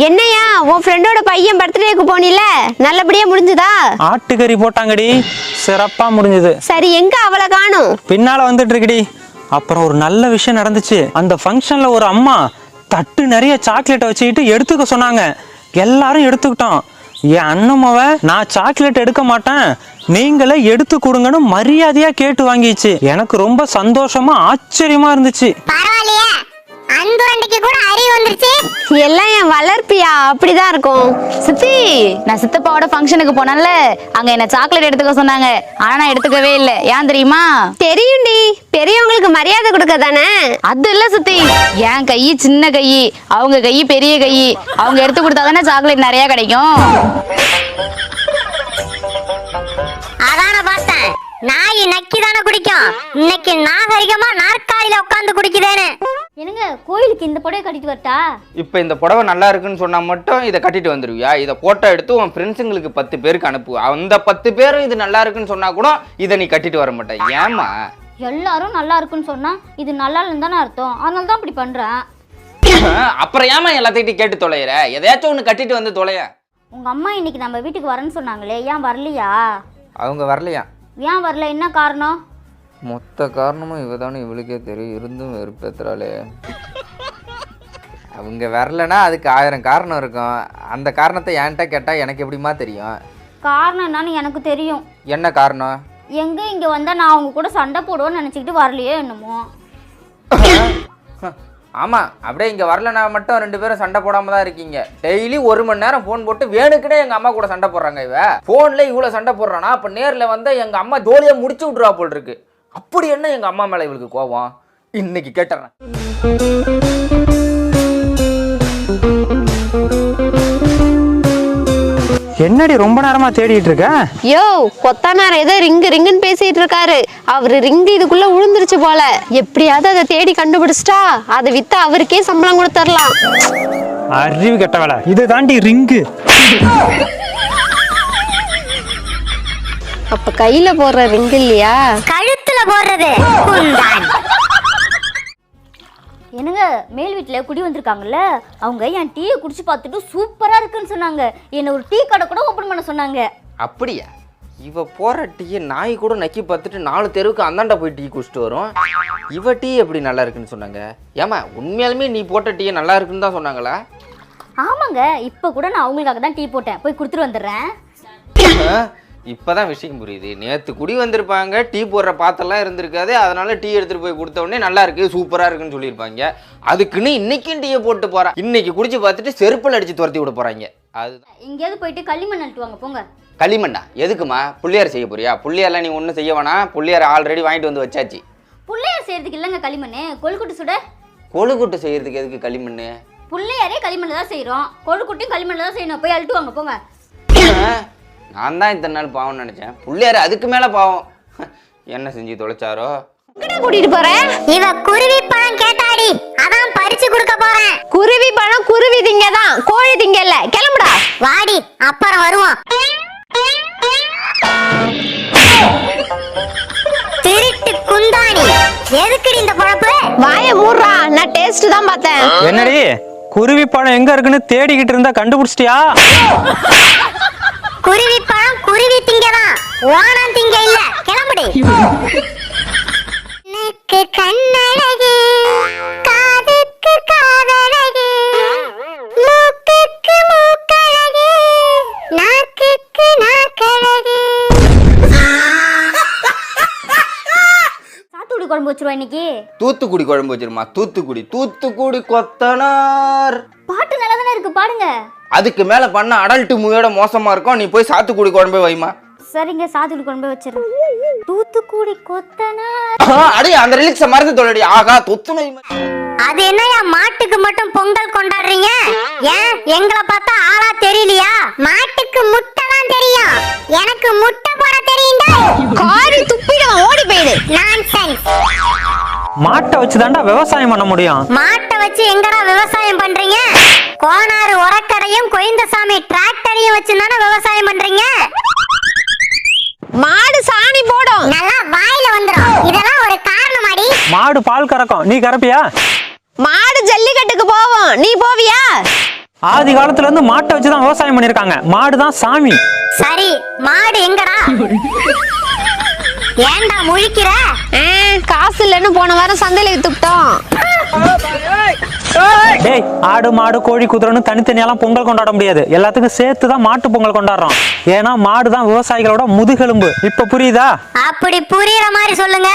என்னையா உன் ஃப்ரெண்டோட பையன் பர்த்டேக்கு போனில நல்லபடியா முடிஞ்சதா? ஆட்டுக்கறி போட்டாங்கடி, சிறப்பா முடிஞ்சது. சரி, எங்க அவளை காணும்? பின்னால வந்துட்டு இருக்குடி. அப்புறம் ஒரு நல்ல விஷயம் நடந்துச்சு. அந்த ஃபங்க்ஷன்ல ஒரு அம்மா தட்டு நிறைய சாக்லேட் வச்சுக்கிட்டு எடுத்துக்க சொன்னாங்க. எல்லாரும் எடுத்துக்கிட்டோம். என் அண்ணமாவ நான் சாக்லேட் எடுக்க மாட்டேன், நீங்களே எடுத்து கொடுங்கன்னு மரியாதையா கேட்டு வாங்கிச்சு. எனக்கு ரொம்ப சந்தோஷமா ஆச்சரியமா இருந்துச்சு. எல்லாம் என் வளர்ப்பியா, அப்படிதான் இருக்கும். சித்தி, நான் சித்தப்பாவோட ஃபங்க்ஷனுக்கு போனேன்ல, அங்க என்ன சாக்லேட் எடுத்துக்க சொன்னாங்க. ஆனா நான் எடுத்துக்கவே இல்லை. ஏன் தெரியுமா? தெரியும்டி, பெரியவங்களுக்கு மரியாதை கொடுக்க தானே. அது இல்ல சித்தி, என் கை சின்ன கை, அவங்க கை பெரிய கை. அவங்க எடுத்து கொடுத்தா தானே சாக்லேட் நிறைய கிடைக்கும். அதான பார்த்தேன், நாய் நக்கிதானே குடிக்கும். இன்னைக்கு நாகரிகமா நாற்காலியில உட்காந்து குடிக்குதேன்னு. என்னங்க, கோயிலுக்கு இந்த புடவை கட்டிட்டு வரட்டா? இப்போ இந்த புடவை நல்லா இருக்குன்னு சொன்னா மட்டும் இதை கட்டிட்டு வந்துருவியா? இதை போட்டோ எடுத்து உன் ஃப்ரெண்ட்ஸுங்களுக்கு 10 பேருக்கு அனுப்பு. அந்த 10 பேரும் இது நல்லா இருக்குன்னு சொன்னா கூட இதை நீ கட்டிட்டு வர மாட்டேன். ஏமா? எல்லாரும் நல்லா இருக்குன்னு சொன்னா இது நல்லா இல்லைன்னு தானே அர்த்தம். அதனால தான் அப்படி பண்றேன். அப்புறம் ஏமா எல்லாத்தையும் கேட்டு தொலைகிற? எதையாச்சும் ஒன்று கட்டிட்டு வந்து தொலைய. உங்க அம்மா இன்னைக்கு நம்ம வீட்டுக்கு வரேன்னு சொன்னாங்களே, ஏன் வரலையா? அவங்க வரலையா? ஏன் வரல? என்ன காரணம்? மொத்த காரணமும் இவ தானே, இவளுக்கே தெரியும். இருந்தும் வெறுப்பேத்துறாளே. அவங்க வரலன்னா அதுக்கு 1000 காரணம் இருக்கும். அந்த காரணத்தை என்கிட்ட கேட்டா எனக்கு எப்படிமா தெரியும்? காரணம் என்னன்னு எனக்கு தெரியும். என்ன காரணம்? எங்க இங்க வந்தா நான் அவங்க கூட சண்டை போடுவேன்னு நினைச்சுக்கிட்டு வரலையே என்னமோ. ஆமாம், அப்படியே இங்கே வரலனா மட்டும் 2 பேரும் சண்டை போடாமல் தான் இருக்கீங்க. டெய்லி 1 மணி நேரம் ஃபோன் போட்டு வேணுக்குனே எங்கள் அம்மா கூட சண்டை போடுறாங்க. இவ ஃபோனில் இவ்வளோ சண்டை போடுறானா, அப்போ நேரில் வந்து எங்கள் அம்மா ஜோலியை முடிச்சு விட்ருவா போல் இருக்கு. அப்படி என்ன எங்கள் அம்மா மேலே இவளுக்கு கோவம்? இன்னைக்கு கேட்டுறேன். என்னடி ரொம்ப நேரமா தேடிட்டு இருக்க? யோ, கொத்தனார் ஏதோ ரிங்குன்னு பேசிட்டு இருக்காரு. அவரு ரிங்கு இதுக்குள்ள விழுந்துருச்சு போல. எப்படியாவது அதை தேடி கண்டுபிடிச்சிட்டா அதை வித்து அவருக்கே சம்பளம் கொடுத்துடலாம். அறிவு கெட்டவள, இது தாண்டி ரிங்கு. அப்ப கையில போடுற ரிங்கு இல்லையா, கழுத்துல போடுறது குந்தான். என்னங்க, மேல் வீட்டில் குடி வந்திருக்காங்கல்ல, அவங்க என் டீயை குடிச்சு பார்த்துட்டு சூப்பராக இருக்குன்னு சொன்னாங்க. என்னை ஒரு டீ கடை கூட ஓப்பன் பண்ண சொன்னாங்க. அப்படியா? இவ போகிற டீயை நாய் கூட நக்கி பார்த்துட்டு 4 தெருவுக்கு அந்தாண்ட போய் டீ குடிச்சிட்டு வரும். இவ டீ எப்படி நல்லா இருக்குன்னு சொன்னாங்க? ஏமா, உண்மையாலுமே நீ போட்ட டீயை நல்லா இருக்குன்னு தான் சொன்னாங்களா? ஆமாங்க, இப்போ கூட நான் அவங்களுக்காக தான் டீ போட்டேன். போய் கொடுத்துட்டு வந்துடுறேன். இப்போதான் விஷயம் புரியுது. நேற்று குடி வந்திருப்பாங்க, டீ போடுற பாத்திரம்லாம் இருந்திருக்காது. அதனால டீ எடுத்துகிட்டு போய் கொடுத்த உடனே நல்லா இருக்கு, சூப்பராக இருக்குன்னு சொல்லியிருப்பாங்க. அதுக்குன்னு இன்னைக்கும் டீயை போட்டு போகிறேன். இன்னைக்கு குடிச்சு பார்த்துட்டு செருப்பில் அடித்து துரத்தி விட போகிறாங்க. அதுதான். எங்கேயாவது போயிட்டு களிமண் நட்டு வாங்க போங்க. களிமண்ணா? எதுக்குமா? புள்ளியார் செய்ய போறியா? புள்ளியாரெலாம் நீ ஒன்றும் செய்ய வேணாம். புள்ளியார் ஆல்ரெடி வாங்கிட்டு வந்து வச்சாச்சு. புள்ளையார் செய்யறதுக்கு இல்லைங்க களிமண், கொழுக்குட்டு சுட. கொழுக்குட்டு செய்யறதுக்கு எதுக்கு களிமண்? புள்ளையாரே களிமண் தான் செய்கிறோம், கொழுக்குட்டையும் களிமண் தான் செய்யணும். போய் அழுட்டு வாங்க போங்க. நான் தான் இத்தனை நாள் பாவம் நினைச்சேன். புள்ளியாரு அதுக்கு மேல பாவம். என்ன செஞ்சு தொலைச்சாரோ? கூட்டிட்டு போறேன். இவ குருவி பழம் கேட்டாடி, அதான் பறிச்சு கொடுக்க போறேன். குருவி பழம் குருவி திங்கதான், கோழி திங்கல. கிளம்புடா. வாடி, அப்புறம் வருவோம். திருட்டு குந்தாணி, எதுக்குடி இந்த பொழப்பு? வாயை மூடுறா, நான் டேஸ்ட் தான் பார்த்தேன். என்னடி, குருவி பழம் எங்க இருக்குன்னு தேடிக்கிட்டு இருந்தா கண்டுபிடிச்சிட்டியா? குருவி பழம் குருவி திங்கதான், ஓணம் திங்க இல்ல. கிளம்புடி. எனக்கு கண்ணழகு, காதுக்கு காதழகு, மூக்குக்கு மூக்கழகு, நாக்குக்கு நாக்கழகு. சாத்துக்குடி குழம்பு வச்சிருவா இன்னைக்கு. தூத்துக்குடி குழம்பு வச்சிருமா? தூத்துக்குடி கொத்தனார். பாட்டு நல்லா தானே இருக்கு, பாடுங்க. அதுக்கு மேல பண்ண அடல்ட் மூவியோட மோசமா இருக்கும். நீ போய் சாத்துக்குடி குழம்பே வைமா. சரிங்க, சாத்துக்குடி குழம்பு வச்சிருக்கேன். தூத்துக்குடி கொத்தனார். அடி, அந்த ரிலிக்ஸ மறந்து தொலைடி. ஆகா, தொத்துனை. அது என்னையா மாட்டுக்கு மட்டும் பொங்கல் கொண்டாடுறீங்க? ஏன் எங்களை பார்த்தா ஆளா தெரியலையா? மாட்டுக்கு முட்டை தான் தெரியும், எனக்கு முட்டை போட தெரியும்டா. காரி துப்பிடுவான், ஓடி போயிடு. நான்சென்ஸ். மாட்டை வச்சுதான்டா விவசாயம் பண்ண முடியும். மாட்டை வச்சு எங்கடா விவசாயம் பண்றீங்க? கோனாறு உரக்கடையும் கோயந்தசாமி டிராக்டரையும் வச்சு தானே விவசாயம் பண்றீங்க. மாடு சாணி போடும், நல்லா வாயில வந்துரும். இதெல்லாம் ஒரு காரணமாடி? மாடு பால் கறக்கும், நீ கறப்பியா? மாடு ஜல்லிக்கட்டுக்கு போவோம், நீ போவியா? ஆதி காலத்துல இருந்து மாட்டை வச்சுதான் விவசாயம் பண்ணிருக்காங்க. மாடுதான் சாமி. சரி, மாடு எங்கடா? ஏன்டா முழிக்கிற? காசு இல்லைன்னு போன வாரம் சந்தையில வித்துட்டோம். டேய், ஆடு மாடு கோழி குதிரைன்னு தனித்தனியெல்லாம் பொங்கல் கொண்டாட முடியாது. எல்லாத்துக்கும் சேர்த்துதான் மாட்டு பொங்கல் கொண்டாடுறோம். ஏன்னா மாடுதான் விவசாயிகளோட முதுகெலும்பு. இப்ப புரியுதா? அப்படி புரியுற மாதிரி சொல்லுங்க.